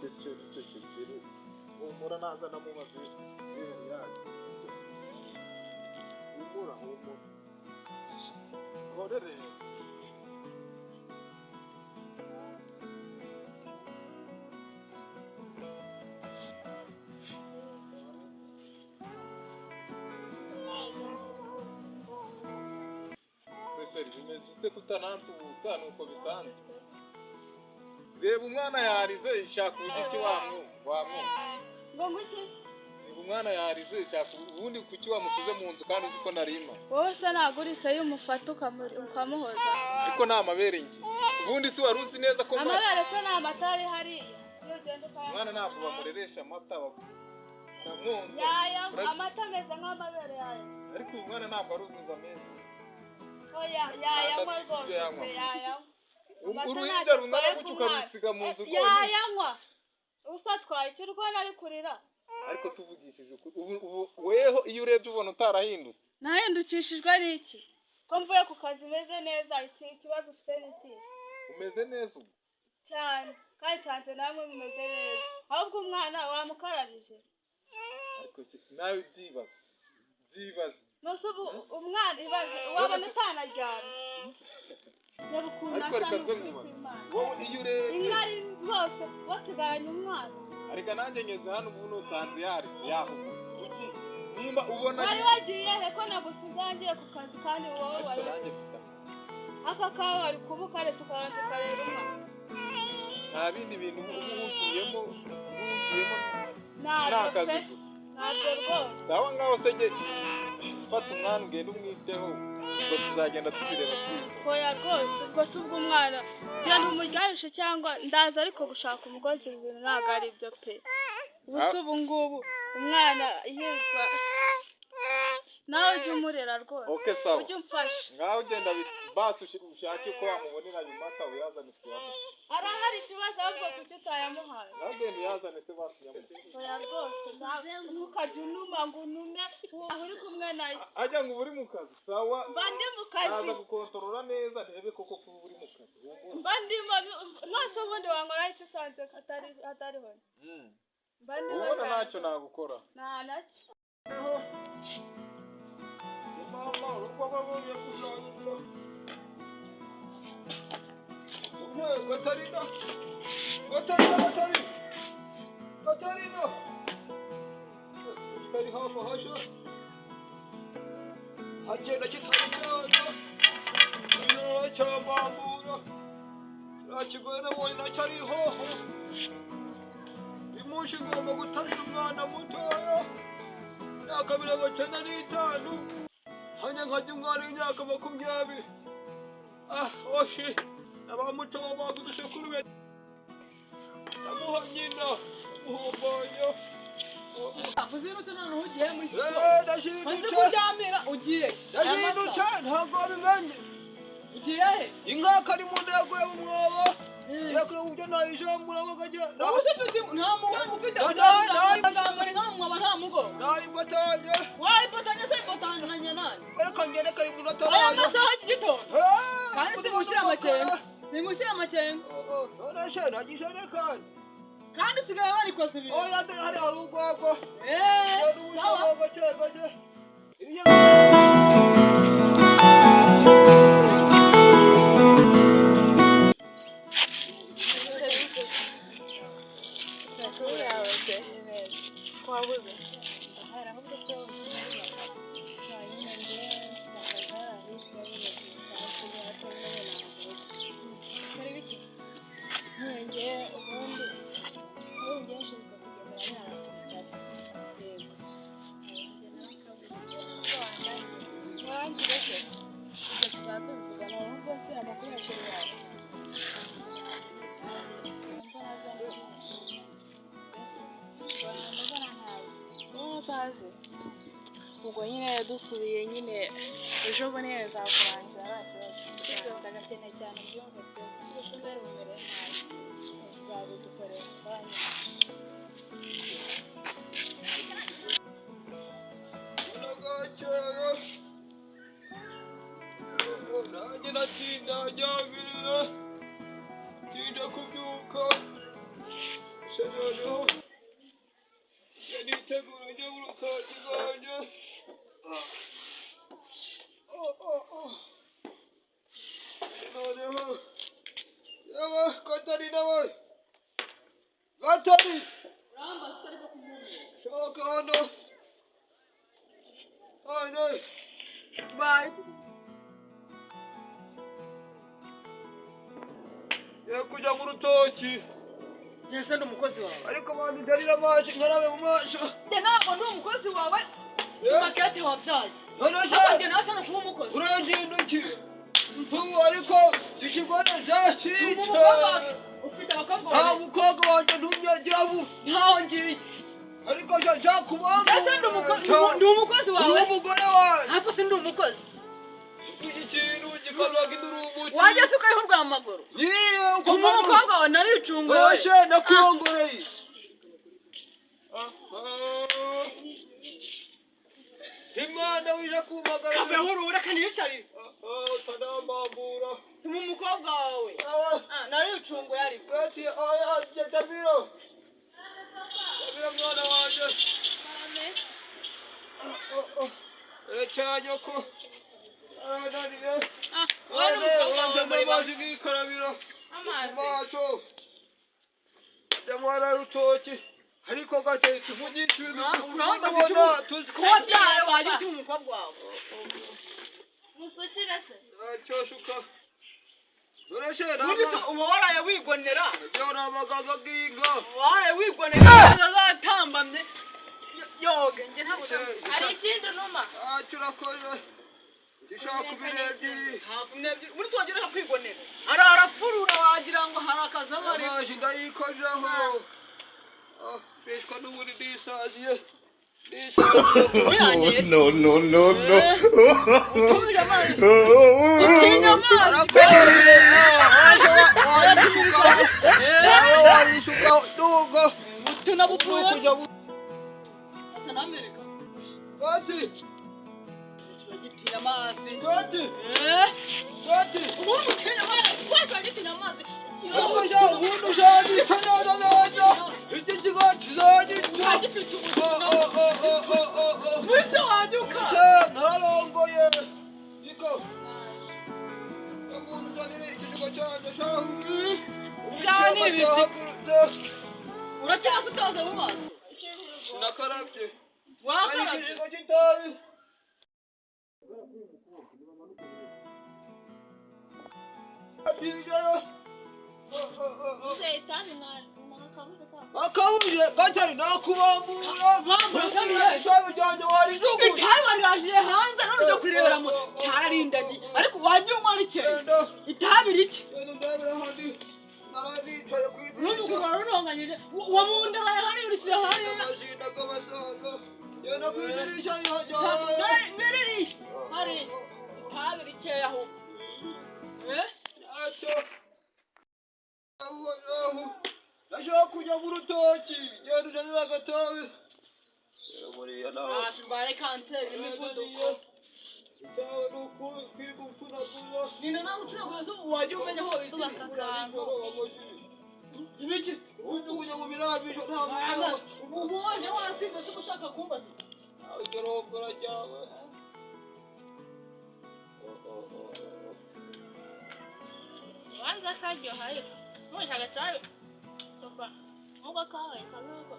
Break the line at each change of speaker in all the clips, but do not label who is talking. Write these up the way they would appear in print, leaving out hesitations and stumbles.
cecekere humura naza namubaze yaje humura horere bimeze ute kutanantuza nuko bisanzwe reba umwana yarize ishaka ubuki wamwe
ngo nguki
umwana yarize ishaka ubundi kuki wamusize mu nzu kandi uziko narima
wowe se nagurise y'umufata ukamuhoza
ariko nta mabere ngi ubundi si wari uzi neza ko
amabere se nta mata ari hariya
umwana ntabwo bamureresha amata baramwonza
amata ameze nk'amabere yayo
ariko uyu mwana ntabwo ari uzuza ameza
yayanywa rwose yayanywa
uruhinja rungana gutyo ukarusiga mu nzu rwonyine
yayanywa usatwaye icyo urwana ari kurira
ariko tuvugishije ubu weho iyo urebye ubona utarahindutse
nahindukishijwe n'iki ko mvuye ku kazi meze neza ikibazo ufite n'iki
umeze neza ubu
cyane kandi cyane namwe mumeze neza ahubwo umwana wamukarabije
ariko nawe byibaze
nose ubu umwana ibaze wabona utanaryana
ariko reka nze nkubaze wowe iyo urebye
inkari zose wasigaranye umwana
ariko nanjye ngeze hano ubu nusanze yaho uki nimba ubona
wari wagiye he ko nagusize ngiye ku kazi kandi wowe wari aka kawe wari kubukare tukabanza ukareba umwana
nta bindi bintu uhugiyemo
nta kazi gusa ntabwo rwose
sawa ngaho se nge fata umwana ugenda umwiteho ubwo tuzagenda tubireba twiza
hoya rwose ubwo si ubwo umwana genda umuryahishe cyangwa ndaza ariko gushaka umugozi ibintu ntabwo ari byo pe ubu si ubu ngubu umwana yitwa nawe ujye umurera rwose ujye umfasha
ngaho ugenda basi ushake ko wamubonera nyuma utawuyazane tuyamo
arahari ikibazo ahubwo kuki utayamuhaye
nawe ugenda uyazane se basi nyamutima
hoya rwose ntukajya unuma ngo unume aho uri kumwe nayo
ajya ngo uba uri mu kazi sawa
mba ndi mu kazi
naza gukontorora neza ntebe koko kuba uri mu kazi
mba ndimo nose ubundi wangora icyo usanze atariho mba ndimo
ubona ntacyo nagukora
nta nacyo
mama urukwaga buriye kuzamuka Katarina kitari hafi hasha agenda kitarujyana cyambambura kirakigoye nabonye nacyo ari hoho imunshi ngomba gutangira umwana mutoya imyaka 95 hanya nkajya umwana w'imyaka 20 oshi abamuto bagudushe kuri we amuha nyina umuhomboyo
uzirutse noneho ugiye muri
ndashindutse
kuryamira ugiye
ndashindutse ntabwo bimenye
ugiye he
inka kari mu ntego y'umwobo yakora uburyo nayijambura bakagira
nta muntu ufite nta mugo
nayipatanye
wayipatanye se ipatanye nayo
reka ngende kari mu nota
aya masaha y'igitondo kandi simushyira amakenga
none se nagishane kandi
usigaye warikoze ibintu
oya dore hari urugwagwa
sawa ubwo nyine dusubiye nyine ejo bundi nzakurangira nta kibazo ndagakene cyane byumva byose mbere umere nabi zabidukorera kandi
nanjye natinda njyambirira tinda kubyuka Gatari. Shoka hano. Hano.
Bye.
Kujya mu rutoki.
Jese ndi umukozi wawe.
Ariko abantu ndarira amazi nkarabe mu maso.
Njye ntabwo ndi umukozi wawe. Makete wabyaye.
None
Njye nawe sana kuba umukozi.
uragenda iki? Mfumu ariko ikigore cyashitse.
Ufite abakobwa
Nta
wawe.
mukobwa wanjye ntumyagira bu.
Ntaho ngiye.
Ariko nshaka kubamba.
Jese ndi umukozi. Ndi umukozi wawe.
Uri umugore wawe.
Ariko si ndi umukozi.
Iki kintu gikorwaga indurumbuki.
Wajya se ukayihurwa amaguru.
Yiye uko
Umukobwa wawe naricunguye.
Oshe nakwongoreye. Imana wije kumagara.
Kave hurura kandi yicarire.
Tadambambura.
Tuma umukobwa wawe. Naricunguye ariko.
Gati oya Dabiro. Dabiro mwana wanje. Cyanyoko. Naniye.
Wari umukobwa wawe
Amazi n'ikarabiro.
amazi.
Maso. Jamwara rutoki. Ariko gate tuvugisha
Uramba kitu.
tuzi
Kuba byaye wajya uti umukobwa wawe.
Musukire se.
cyoshuka. Doreshe
Ubundi se uba waraye wigonera.
Jora abaganga bw'inka.
Waraye wigonera. Azatambamye. Yoge njye ntabwo
Hari ikindi numa.
Turakoze. Zishaka kubirebye.
Muri se wagira kwigonera. Arafurura wagira ngo hari akazaba ari.
Amazi ndayikojeho. Bishwa n'uburi disaziye.
No, no, no, no.
Utumije amazi. Utinya amazi. Tunabupuye. Atanamerika.
Gati.
Bagitinya amazi.
Gati.
Gati. Umuntu utinya amazi. Kwaje bagitinya amazi.
Akoja umuntu shani tanana. Iki kigo kizagitwa.
Uragifite ubuzima. Muri se waduka.
Narongoye. Niko. Umuntu shani iki kigo cyaje shahu.
Cyane ibiki. Uracyaza utaza mu maso.
Nakarabye.
Wakarabye.
Ikigo kitabi. Atijara.
Seyitani mwakabuze kwa.
Akabuje gatari nakubambura.
Bambura kabiri.
Itabi ryanjye warijugu.
Itabi wariraje hanze none ujya kurireberamo. Cyararindagi. Ariko wajya unywa rike. Itabi rike. N'ubu wari uronganyije. Wamundaraye hari urikire hari. Nereri. Hari. Itabi rike aho.
Nashaka kujya mu rutoki. Genda uzanira agatabi. Buriya nawe.
Barwaye kanseri n'imivuduko.
Itabi ni ukuri kwiga ucunagura.
Nina nawe ucunagura zo wajya umenya aho
Subaka akantu.
ibiki.
Ujugunya mu birabisho nta muntu.
Ubu waje wasiga se ushaka kumbaza.
Igerongora ryawe.
Wanza karyoha ariko. Mushaka cyane. Sofa. Muga kawe kanuko.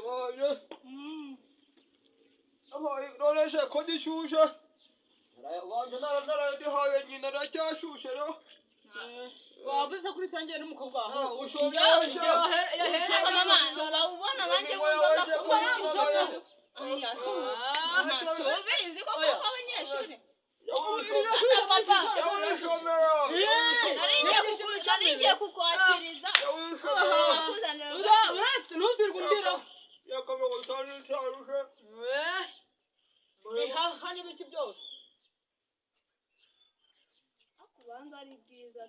Waje. Doreshe ko gishushe. Wanje naradihaye nyina racyashushe yo.
Wavuze kuri sangiye n'umukobwa wawe.
Ushobora
Shaka mama, ubona banje ngomba kuba usoza. Oya, ubizi ko kuba abanyeshuri. Naringiye kukwakiriza.
Uretse ntuzirwe undira.
Yakomeye gutanga insarushe.
Bihaha n'ibiki byose.
Akubanza ari bwiza.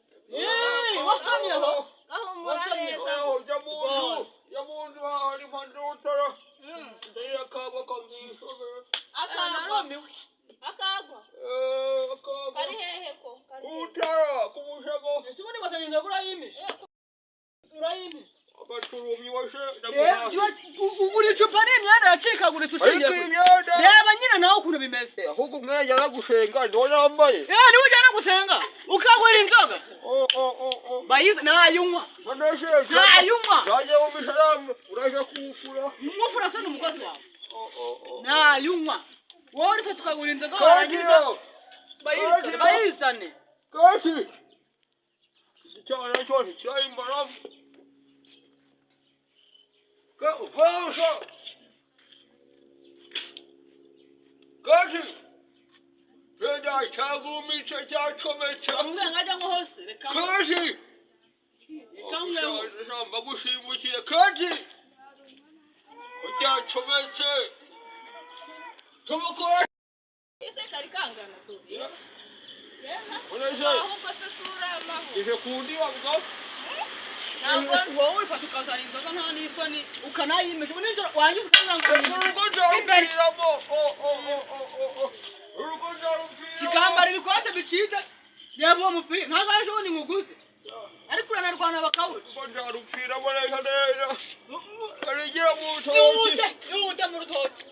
Wasamyeho.
Gahumura neza.
Yamundu hari mpande utara. Ndaya akagwa kamwishobe.
narumiwe
akagwa
Akagwa.
kari hehe ko
Utara kumushago.
ese ubundi batangiza kurayimisha urayimisha
Abacurumyi washe
buri cupa ni imyenda yacikaguritse ushingiye
ariko imyenda
reba nyine nawe ukuntu bimeze
ahubwo umwanya aragushenga niwo yambaye.
niwe ujyana gusenga ukagwira inzoga bayize ntayunywa ntayunywa
Zaje umisha yamwe uraje kufura.
umufura se n'umukozi wawe ntayunywa wowe uri fata ukagura inzoga warangiza bayizane
Kati. Cyana cyose cyayimbara. Vamos! Kati. Veda chagumicha cyacometse.
umwenga ajya nko hose reka
Kati. Namba gushimukiye kati. Cyacometse. Tumukora.
ese kari kangana tu
Oneje.
ahubwo se sura maho
Ije kundi wabwo.
ntabwo wowe ufata ukazana inzoga nta n'isoni ukanayimisha ubu nijoro wangiza ukazanga
Urugo jarupiramo. Urugo jarupiramo.
kikambara ibikote bicitse yaba uwo mupira ntabwo aje ubundi nguguze ariko uranarwana bakawuca
Urugo jarupiramo neza neza. Karigira mu rutoki.
yihute mu rutoki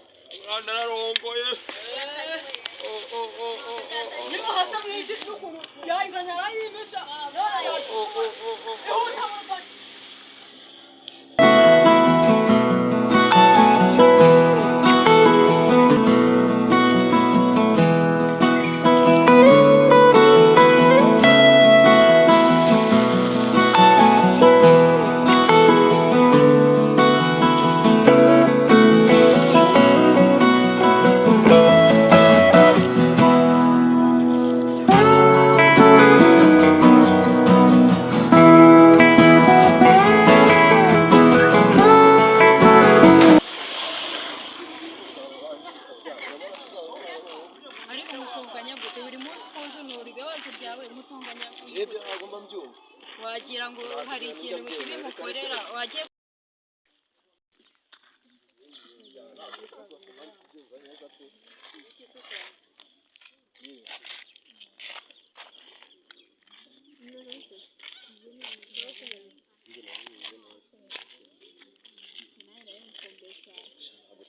Mwana narongoye.
niba hasa mwinshi n'ukuntu yayinganya arayimisha yihute mu rutoki
ariko mutunganya gute buri munsi konjonora ibibazo byawe mutunganya
Yebye agomba mbyumva.
wagira ngo hari ikintu kiri mukorera wagiye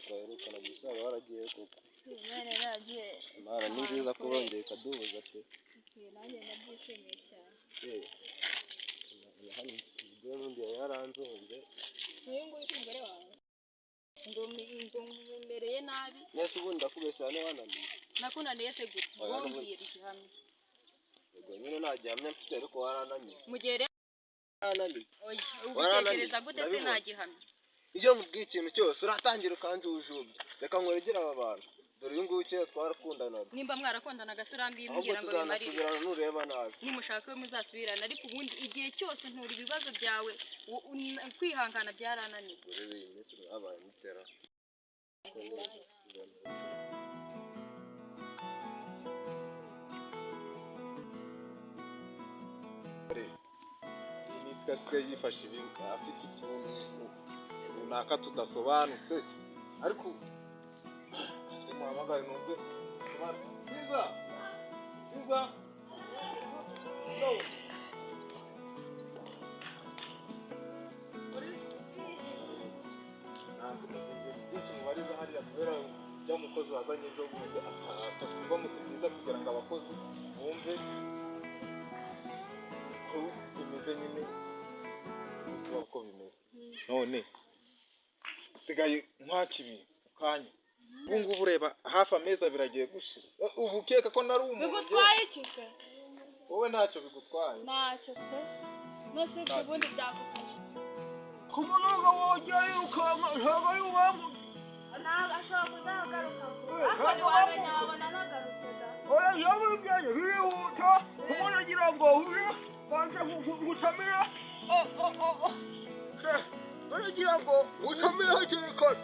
Twaherukana gusa baragiye koko.
none nagiye
Mara ni nziza ko bongeye kadubuza pe.
nanjye nabyishimiye cyane
Hano ibyo n'undi yaranzonze.
uyu nguyu umugore wawe ngo mmereye nabi
Nese ubundi ndakubeshya ne wananiye.
nakunaniye se gute wombwira igihamya
Ubwo nyine nta gihamya mfite ariko warananiye.
mugere
Warananiye.
oya ubitekereza gute se nta gihamya
Iyo mubwiye ikintu cyose uratangira ukanjujubya. Reka nkweregere aba bantu. Dore uyu nguyu kera twarakundanaga.
nimba mwarakundanaga se urambwira
Ahubwo
imbwira ngo bimarire
tuzanasubirana nureba nabi.
nimushaka we muzasubirana ariko ubundi igihe cyose ntura ibibazo byawe kwihangana byarananiye
Urebe iyi minsi habaye mutera. Iyi minsi asigaye yifashe ibi afite utuntu runaka tudasobanutse ariko muhamagare numve Kiza Kiza no byinshi hariya kubera ujya mukozi wazanye ejo bundi akavuga muti byiza kugira ngo abakozi bumve ko bimeze nyine uvuga uko bimeze none sigaye nkwakibiri kanya ubu ngubu ureba hafi amezi abiri agiye gushira ubu ukeka ko nari umuntu
bigutwaye iki se
wowe ntacyo bigutwaye
ntacyo pe nose ubundi byagufasha
kumunurwa wongeye ukama ntabwo ari uwangu
ashobora kuzagaruka ariko wamenya wabona nagarutse da
oya yaba ibyanyu birihuta umuntu agira ngo uje banze gutamira baragira ngo utamire hakiri kare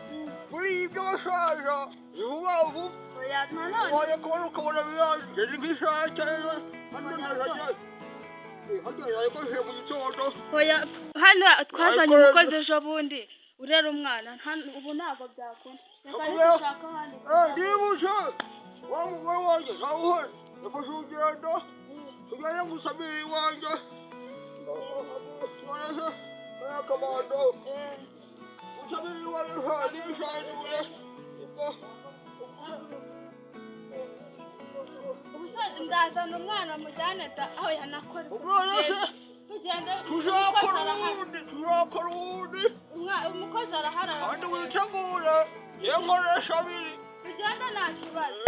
muri ibyo washaja vuba vuba
oya nanone
waye kubona ukabona biraje nk'ishaha cyane hajya yakoze mu gitondo
oya hano twazanye umukozi ejo bundi urera umwana ubu ntabwo byakunda reka dushaka ahandi.
ndibushe wa mugore wanjye ntawuhari nafashe urugendo tujyane gusabira iwanjye nonese kariya kamando gusabira iwanjye ntibishanjure
ndazana umwana mujyane aho yanakora
umwana se
tugende
turakora ubundi
umukozi arahari
kandi witegure ye nkoresha abiri
tugende nta kibazo.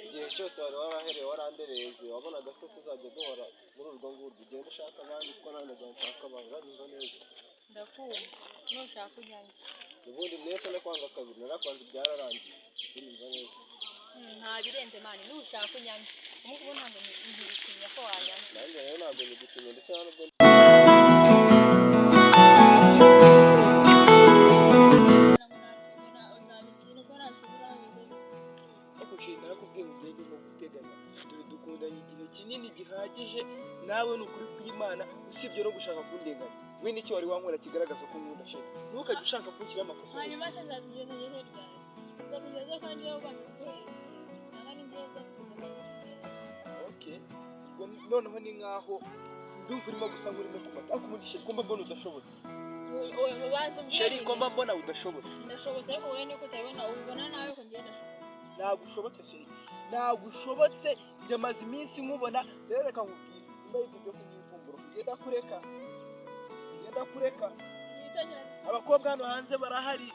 igihe cyose wari warahereye warandereze wabonaga se tuzajya duhora muri urwo ngurwo ugenda ushaka abandi kuko nanjye nshaka abantu urabizo neza
ndakumva nushaka ujyanye
ubundi mwese no kwanga kabiri narakwanze byararangiye urumva neza
nta birenze mani nushaka ujyanye umukubo ntabwo ntibitinya ko wajyana
nanjye rero ntabwo nigitinya ndetse ntabwo dukundanye igihe kinini gihagije nawe ni ukuri kw'Imana usibye no gushaka kundenganya we n'iki wari wankora kigaragaza ko nkunda sheri ntukajye ushaka kunshyira amakosa
hanyuma se nzatugeza ryari nzatugeza kandi wowe ubanza
okay noneho ni nkaho ndumva urimo gusa nk'urimo kumata ariko ubundi sheri kumba mbona udashobotse sheri kumba mbona udashobotse
ndashobotse ariko wowe niko utabibona ubibona nawe ko ngenda
ntabwo ushobotse sheri ntabwo ushobotse byamaze iminsi nkubona rero reka nkubwire nimba y'ibyo byo kunyivumbura ugenda kureka abakobwa hano hanze barahari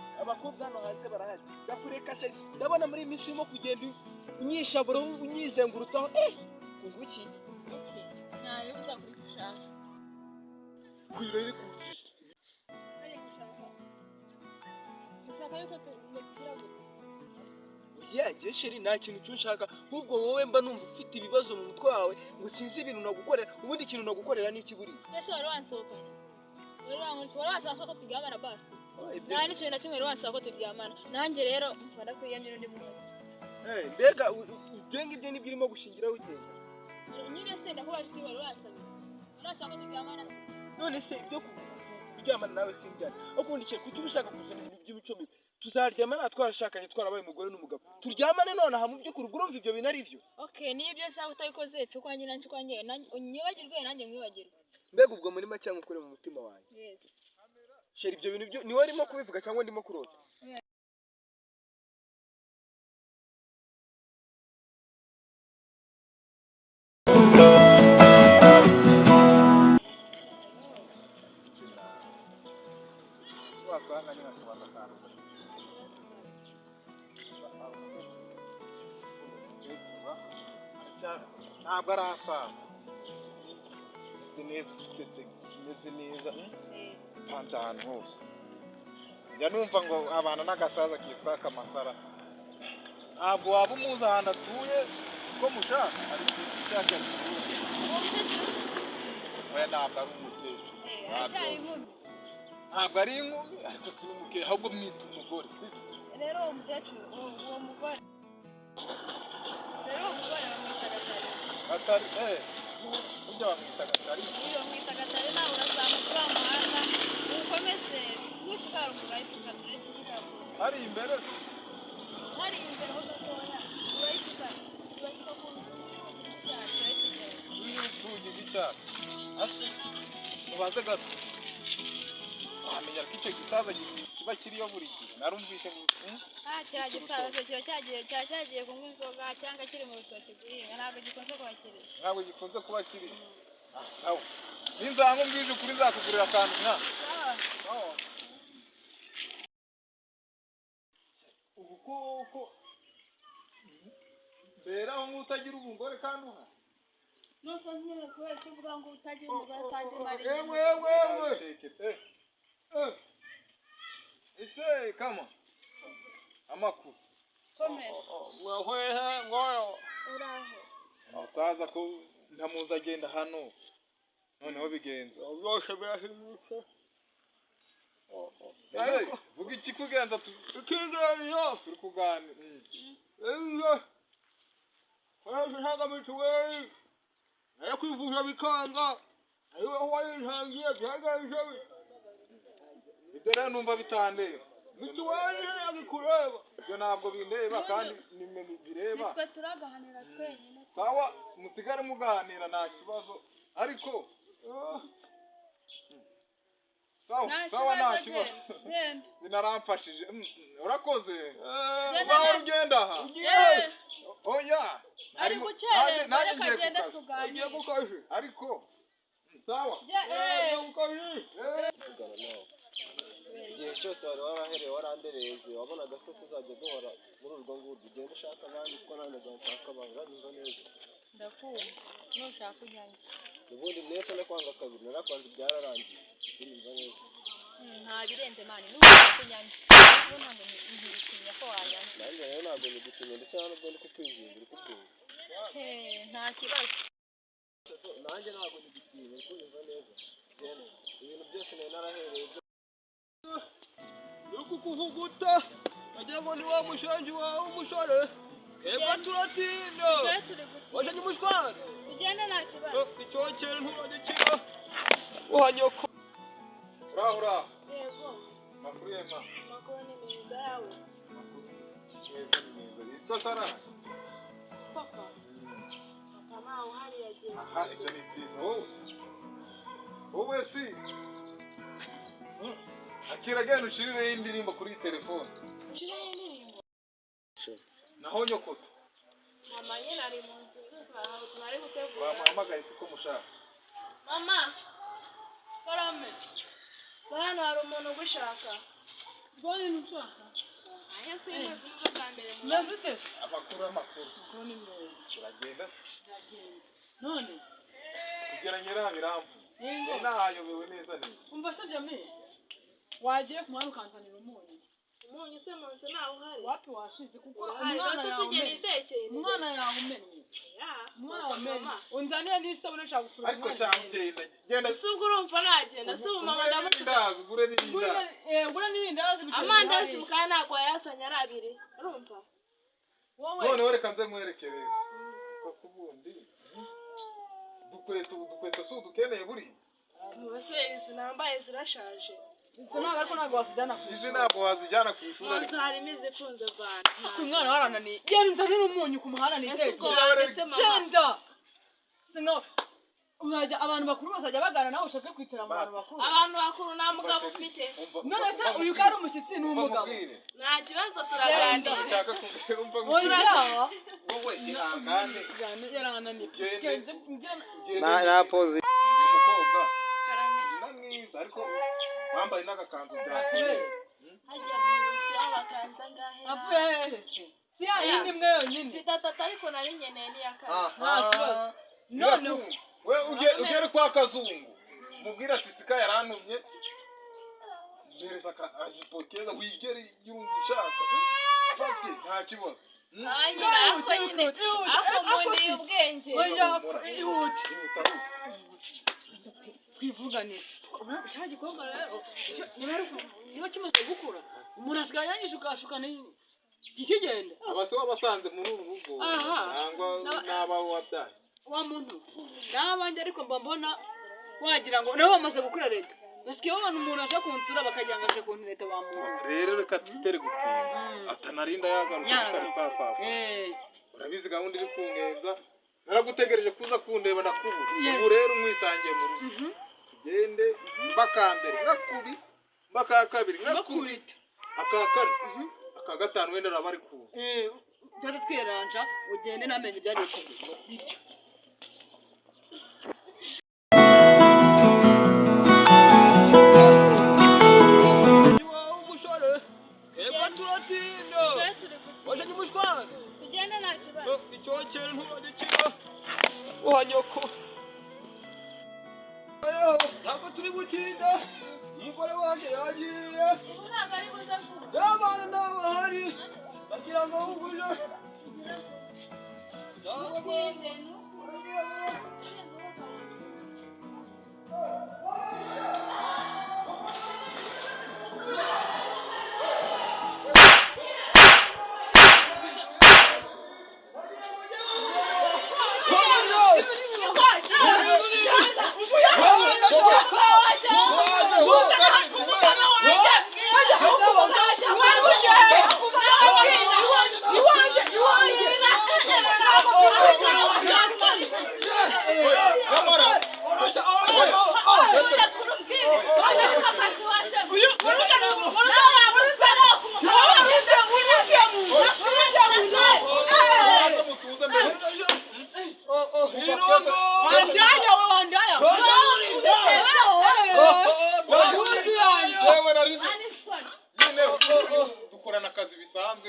ndakureka sheri ndabona muri iyi minsi urimo kugenda unyishabura unyizengurutsaho kunguki
nawe uzakurikishaka
kwira iri ku
ushaka yuko tugira gute
yanjye sheri nta kintu cyunshaka ahubwo wowe mba numva ufite ibibazo mu mutwe wawe ngo sinzi ibintu nagukorera ubundi ikintu nagukorera ni iki buriya
ese wari wansohokanye wari wansaba ko turyamana basi nta n'ikintu na kimwe wari wansaba ko turyamana nanjye rero mfana kwiyamye n'undi munsi
mbega ibyo ngibyo nibyo urimo gushingiraho ugenda
nyine se ndakubaje iti wari wansaba ko turyamana
none se ibyo kuryamana nawe simbyana ukundi cyo kuki ushaka kuzana ibintu by'imico mibi tuzaryamana twarashakanye twarabaye umugore n'umugabo turyamane nonaha mu by'ukuri urumva ibyo bintu ari byo
okay nibyo sawa utabikoze cukwanjye nancukwanjye nyibagirwe nanjye mwibagirwe
mbega ubwo muri make ukore mu mutima wanjye
yes
sheri ibyo bintu byo ni wowe urimo kubivuga cyangwa ndimo kurota
ntabwo ari asaza imeze neza panze ahantu hose njya numva ngo abana n'agasaza kitwa kamasara ntabwo waba umuzi ahantu atuye ko mushaka ari ushaka we ntabwo ari umukecuru ntabwo ari inkumi ariko si n'umukecuru ahubwo mwita umugore
rero uwo mukecuru uwo mugore bamwita
gatari ujya bamwita gatari
iyo bamwita gatari nawe urazamuka uriya muhanda ukomeze ntushika haruguru ahita ukatira
hari imbere
ho gatoya urahita ku nzu
y'urugi rw'icyatsi hasi mubaze gato wamenya ko icyo gisaza kiba kiriyo buri gihe narumvise
kiriya gisaza kiba cyagiye kunywa inzoga cyangwa kiri mu rutoki guhinga ntabwo gikunze kuba kiri sawa ninzanga umbwije ukuri nzakugurira akantu ubu koko mberaho nk'utagira umugore kandi uha nose nyine kubera ko uvuga ngo utagira umugore kandi mari ese kama amakuru
wahwehe ngoyo
uraho
umusaza ko ntamuzi agenda hano noneho bigenza
byose birahindutse
vuga ikikugenza
ikingeyo
turi kuganira
ejo kwaje ntanga mituweli nayo kwivuza bikanga ayo aho wayintangiye byagenze
ibyo rero numva bitandeba
mituweli ntiyabikureba
ibyo ntabwo bindeba kandi nimwe bireba
nitwe turagahanira twenyine
sawa musigare muganira nta kibazo ariko sawa nta kibazo
genda
binaramfashije urakoze
Genda
uzaho
neza.
ugenda aha oya
ari gukererwa
nanjye
reka
ngiye
agende
ku kazi
tuganire
ku kazi
ariko sawa
ku kazi
igihe cyose wari warahereye warandereze wabonaga se tuzajya duhora muri urwo ngurwo ugenda ushaka abandi kuko nanjye nshaka abantu uranyumva neza
ndakumva nushaka ujyanye
ubundi mwese no kwanga kabiri narakwanze byararangiye unyumva neza
nta birenze mani n'ubu kunyanya ubu ntabwo ntibitinya ko wanyanya
nanjye rero ntabwo nigutinya ndetse nta nubwo ndi kukwinginga uri kubyumva
nta kibazo
nanjye ntabwo nigutinya uri kunyumva neza genda ibintu byose nari narahereye
uri kukuvuguta wagira ngo ni wa mushanji wawe w'umusore twebwe turatinda
twe turi gusa
wazanye umushwari
tugende nta kibazo
icyokere nturagikira uhanyoko
urahura
yego
makuru yema
makuru ni meza yawe
makuru yeza ni meza yitwa sara
papa papa nawe uhari yagiye
aha ibyo ni byiza wowe si akira genda ushirireho indirimbo kuri telefone
nshiraho indirimbo
naho nyokoze
mama nyine ari mu nzu tunari gutegura
bamuhamagaye siko mushaka
mama karame hano hari umuntu ugushaka
mbona ntushaka
aya sinzi nubwo bwa mbere mu
meze
amakuru
kuko ni meza
uragenda
none
kugera nyirabiramvu
Ningo.
nahayobewe neza neza
umva se Jamie wagiye ku muhanda ukanzanira umunyu
umunyu se mu nzu nawe uhari
wapi washize kuko
urahari
umwana
rwose
yawe
tugenda
umennye
itekeye
umwana yawe umennye umwana wawe umennye unzaniye n'isabune nshaka gufura
ariko shaka genda
ese ubwo urumva nagenda se ubu mama
ndamudazi ugure n'irindazi
gura n'irindazi biceri
amandazi mukaya ntabwo wayasanye ari abiri urumva
wowe
noneho reka nze nkwerekereze kosa ubundi dukweto si udukeneye buri
ubuse izi nambaye zirashaje
izo ntabwo ariko ntabwo wasijyana ku
izi ntabwo wazijyana ku ishuri
mu
ariko
nzu harimo izikunze rwanda
ariko uyu mwana warananiye genda unzanire umunyu ku muhanda
ese ubwo
nitekeye
wanditse mama
genda sino uzajya abantu bakuru bazajya bagana nawe ushake kwicara mu bantu bakuru
abantu bakuru nta mugabo ufite
none se uyu ko ari umushyitsi ni umugabo
nta kibazo turaganira
nshaka kumbwira umva
oya
wowe ihangane
yarananiye
nta pose
umukobwa
karame
na mwiza ariko wambaye n'agakanzu bya
hajya mu nzu y'abakanza ngahe
avuye hehe se si ya yindi imwe yonyine
mfite atatu ariko nari nkeneye n'iya kane
nta kibazo none
we ugere kwa kazungu mubwira ati sika yarantumye mbereza ajipo keza wigere yumva ushaka fati nta kibazo
nyine ako nyine ako muniye ubwenge
oya ihute twivuganire cya gikobwa rero niba kimaze gukura umuntu asigaye yanyishukashukana ikigenda
abase wabasanze muri uru rugo
Aha.
cyangwa n'abawe wabyaye
wa muntu n'abanjye ariko mba mbona wagira ngo nabo bamaze gukura leta basigaye babona umuntu aje kunsura bakagira ngo aje kuntu leta wa muntu
rero reka tutere gutinda atanarinda yagaruka tutari twapfa urabizi gahunda iri kungenza naragutegereje kuza kundeba ndakubura ubu rero umwisangiye mu rugo tugende mbakambere ngakubi mbaka kabiri ngakubita aka kane aka gatanu wenda araba ari kuza
tujya twiranja ugende namenye ibyari kubyo
wazanye umushwari
tugende nta kibazo
icyokere nturagikira uhanyoko ntabwo turi gutinda umugore wanjye yagiye
ubu ntabwo ari buze vuba
y'abana nabo bahari bagira ngo uguje
utinde
dukorana akazi bisanzwe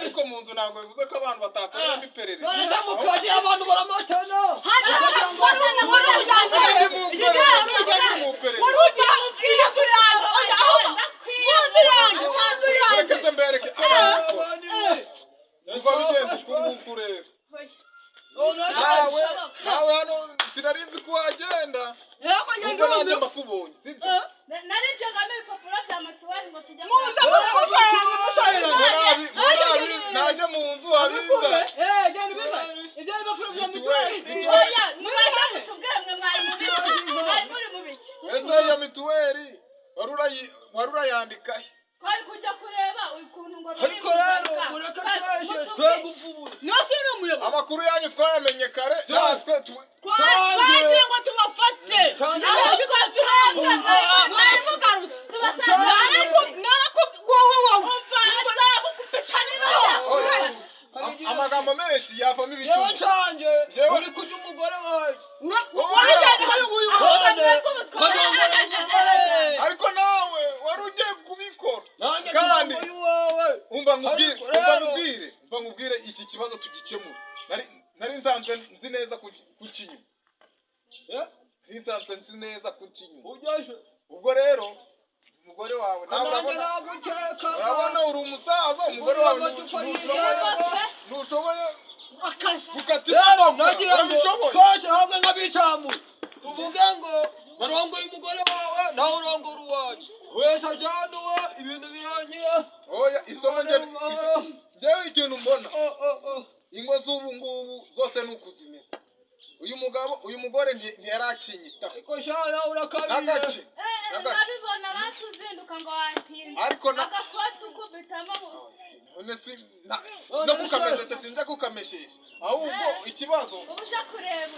ariko mu nzu ntabwo bivuze ko abantu batakoreramo iperereza
abantu baramatana
nawe hano sinarinzi ko wagenda nubwo nanjye mbakubonye sibyo
narinjagamo ibipapuro bya matuwari ngo tujye
najya mu nzu wabiza
ibyo bipapuro bya mituweli
ese iyo mituweli wari urayandikahe
twari kujya kureba ukuntu ngo
ariko rero mureke tweshe twe gupfubura
nose ni umuyobozi
amakuru yanyu twayamenye kare natwe
twagiye ngo tubafate
amagambo menshi yavamo ibicumbi
canje uri kurya umugore wawe
ariko nawe wari ugiye kubikora
kandi
umva nkubwire iki kibazo tugikemura nari nsanzwe nzi neza kukinyuma ubwo rero umugore wawe urabona uri umusaza umugore wawe ntushoboye
rero nagira ngo twese hamwe nk'abicamu tuvuge ngo barongoye umugore wawe nawe urongora uwanjye wese ajyana uwe ibintu birangiye
oya isomo njyewe ikintu mbona ingo z'ubu ngubu zose ni ukuzimesa uyu mugore ntiyarakinyitaho
ariko shana urakabije
nabibona batuzinduka ngo watinze
ariko
agakoti ukubitamo
none si no kukamesesha sinjya kukameshesha ahubwo ikibazo
ubuje kureba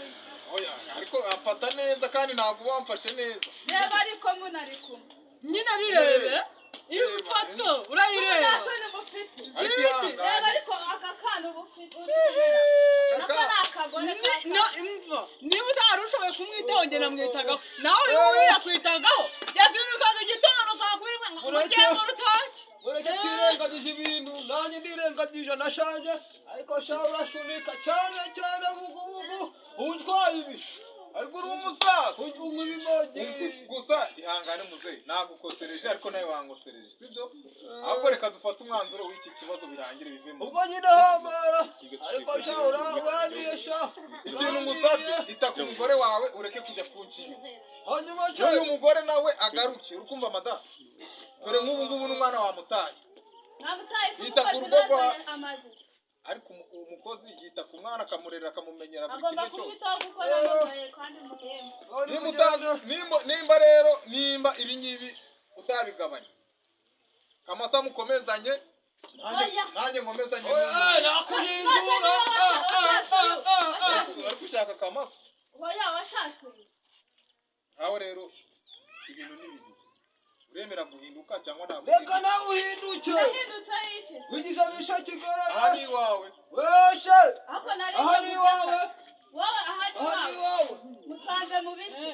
oya ariko afata neza kandi ntabwo wamfashe neza
reba ariko munari kumwe
nyine birebe iyo ufato urayireba
reba ariko aka kana uba ufite nako ni akagore
niba utari ushoboye kumwitaho njye namwitagaho nawe uriya kwitagaho yazindukaga igitondo saa kumi ugiye mu rutoki
ureke twirengagije ibintu nanjye ndirengagije nashaje ariko sha urashunika cyane cyane bugubugu utwaye ibi
ariko uri umusaza
unywa ibimogi
gusa ihangane muzehe nagukosereje ariko nawe wangosereje sibyo ahubwo reka dufate umwanzuro w'iki kibazo birangire bivemo
ubwo nyine hamara ariko sha urabaniye sha
ikintu ngusabye ita ku mugore wawe ureke kujya kunshinya
hanyuma sha
uyu mugore nawe agaruke urukumva madamu dore nk'ubu ngubu n'umwana wamutaye yita ku rugo rwa ariko umukozi yita ku mwana akamurera akamumenyera buri kimwe cyose nimba ibi ngibi utabigabanya kamasa mukomezanye nanjye nkomezanye
nakuhindura
ariko ushaka kamasa
oya washatse
aho rero ibintu ni bibiri uremera guhinduka cyangwa ntabwo
reka nawe uhinduke
nahindutse iki
wigize bisha kigarara
aha ni iwawe
weshe
aha
ni iwawe
wowe aha ni iwawe musanze mu biti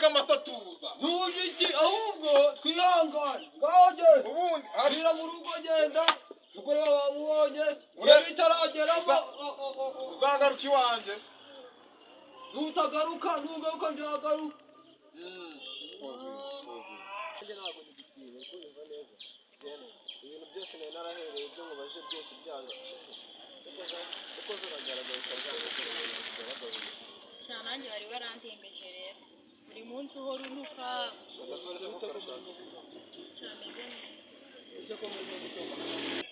kamasa tuza
ntuje iki ahubwo twihangane ngaje
ubundi
harira mu rugo genda umugore wawe wamubonye ureba bitarageramo
uzagaruka iwanjye
nutagaruka ntugaruka njagaruka ntabwo nigikwiye kumva neza ibintu byose nari narahereye ibyo mubaje byose byanga uko ziragaragaye
nta nanjye bari barantembeje rero buri munsi uhora unuka
agasore se mukarashaka
cameze neza
ese ko murimo gutongana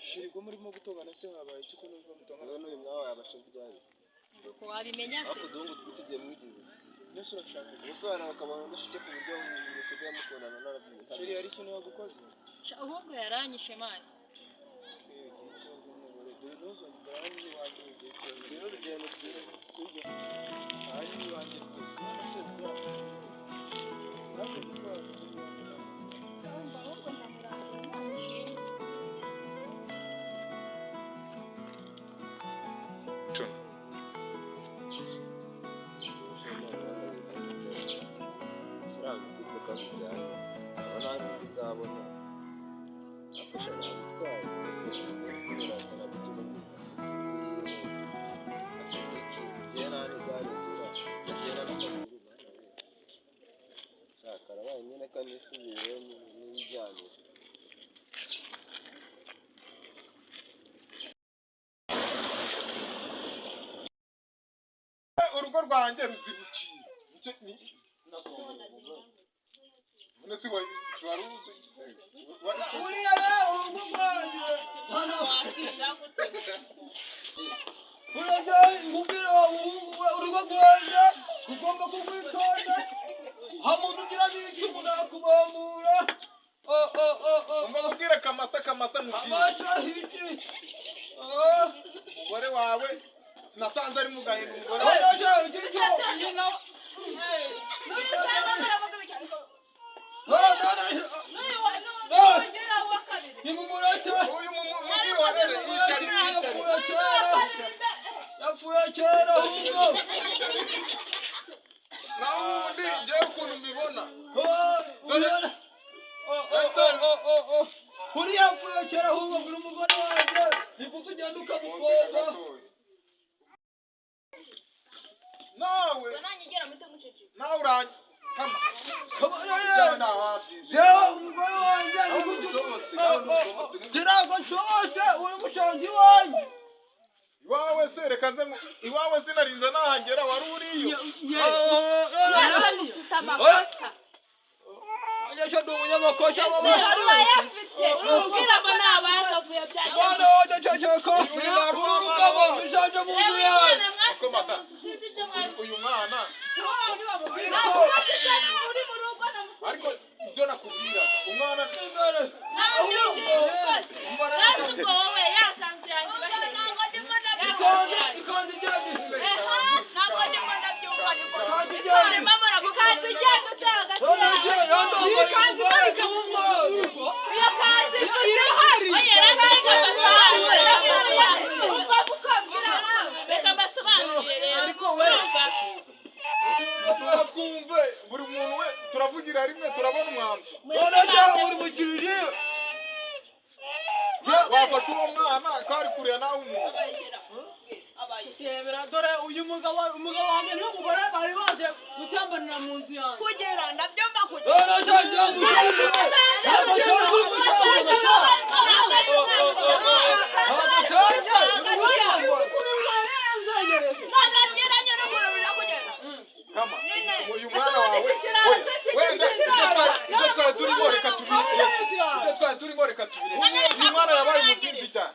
shiri ko murimo gutongana se habaye iki ko nubwo mutongana
n'uyu mwawe abashinzwe ryari
uko wabimenya se
ariko dungu twitigiye mwigize
byose urashaka
ubusobanuro bakabona udashike ku buryo musigaye mukundana narabyiye
shiri hari ikintu yagukoze
ahubwo yaranyishe mani
rero rugendo rwiza
urugo rwanjye ruzibukiye none si wari uzi
uriya rero urugo rwanjye hano urajya umubwire wawe urugo rwanjye ugomba kugwitonda hamuntu ugira n'icumu nakubambura
umubwire kamasa
amasha hiki
umugore wawe nasanze ari mugahinda umugore
urajya igicyo nyina yapfuye kera ahubwo
naho ubundi njyewe ukuntu mbibona
kuriya yapfuye kera ahubwo buri umugore wanjye nikuko ugenda ukamukobwa
nawe
nanjye gera muto mucece
nawe uranye kama
jewe umugore wanjye ntabwo nshoboshe uri mushangi wanjye
iwawe se reka nze iwawe sinarinze nahagera wari uriyo
Ajesha ndi umunyamakosha
ubwira ngo nabazavuye byaje
mwana wanjye ceceka urugabo bishaje mu nzu yawe
uyu mwana ariko ibyo nakubwiraga umwana twumve buri muntu we turavugira rimwe turabona umwanzuro
none uri mukirije
wafashe uwo mwana kari kurira nawe umuntu
Tebera dore uyu mugabo wanjye n'umugore bari baje gutambanira mu nzu yanjye
kugera ndabyumva
kama uyu mwana wawe wenda ibyo twari turimo reka tubire uyu mwana yabaye umusinzi cyane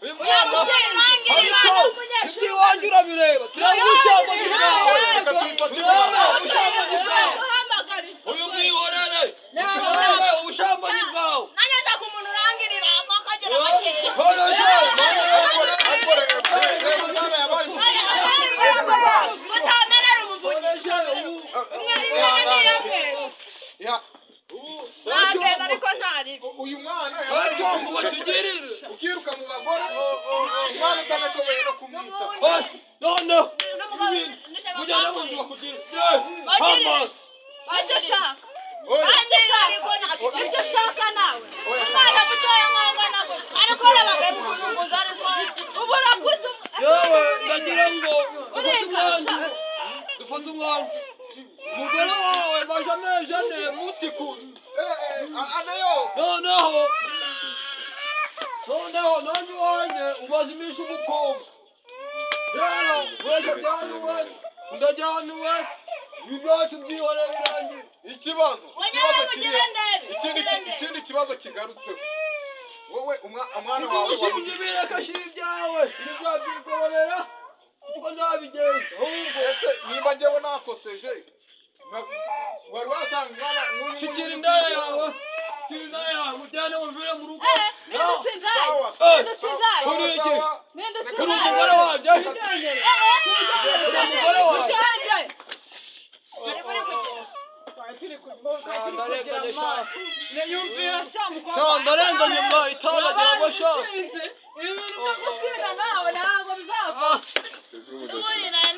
ibyo iwanjye urabireba turabushyamba bwawe
reka tubifate
uyu mwihorere ubushambanyi bwawe
uyu mwana ukiruka mu bagore umwana utanashoboye no kumwita
none mujyana mu nzu bakugire
ibyo ushaka nawe umwana mutoya mwangana ariko arabaga kuzunguza ariko ubu urakuze
yewe ndagira ngo dufate umwana umugore wawe maze amezi ane mutiku noneho nanjye iwanjye umaze iminsi umukobwa rero wese ajyanuwe ndajyanuwe ibi byose byihorera birangiye
ikibazo kiriya ikindi kibazo kigarutseho wowe umwana wawe
ushinje ibireka shira ibyawe ibi byabyigorera kuko ntabigenza ahubwo
ese nimba njyewe nakoseje wari wasanga umwana nk'uyu
shikira indaya yawe shikira indaya yawe mujyane muvire mu rugo
mpindutse indayi
sawa
mpindutse indayi
kuri iki
mpindutse
kuri
indayi
umugore wanjye umugore wanjye ndarenganye mwa itabagiramo sha
ibintu byo gusinda nawe ntabwo bizava
n'ubundi nari